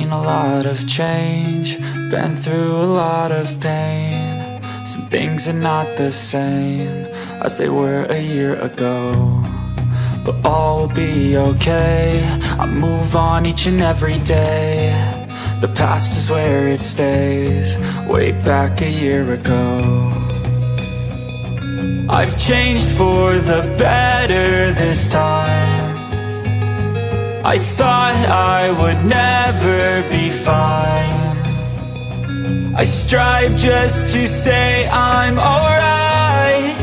seen a lot of change, been through a lot of pain. Some things are not the same as they were a year ago, but all will be okay. I move on each and every day. The past is where it stays, way back a year ago. I've changed for the better this time. I thought I would never be fine. I strive just to say I'm alright,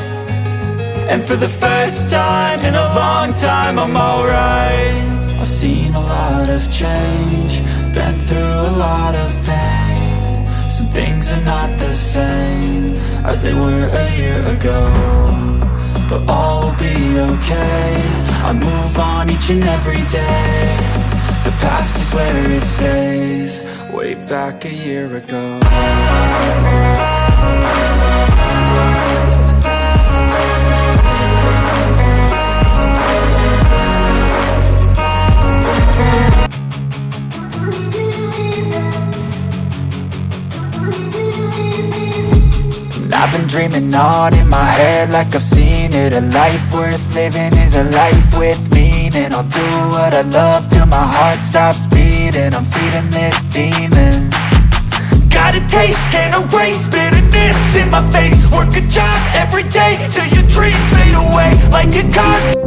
and for the first time in a long time I'm alright. I've seen a lot of change, been through a lot of pain. Some things are not the same as they were a year ago, but all will be okay. I move on each and every day. The past is where it stays, way back a year ago. I've been dreaming on in my head like I've seen it. A life worth living is a life with meaning. I'll do what I love till my heart stops beating. I'm feeding this demon. Got a taste, can't erase bitterness in my face. Work a job every day till your dreams fade away like a card.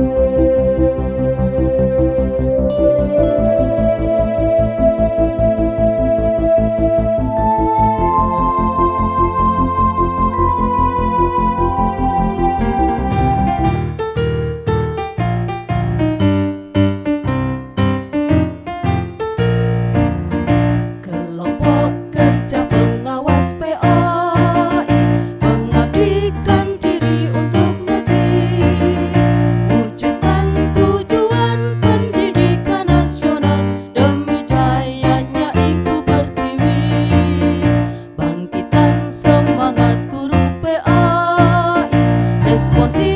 Responsif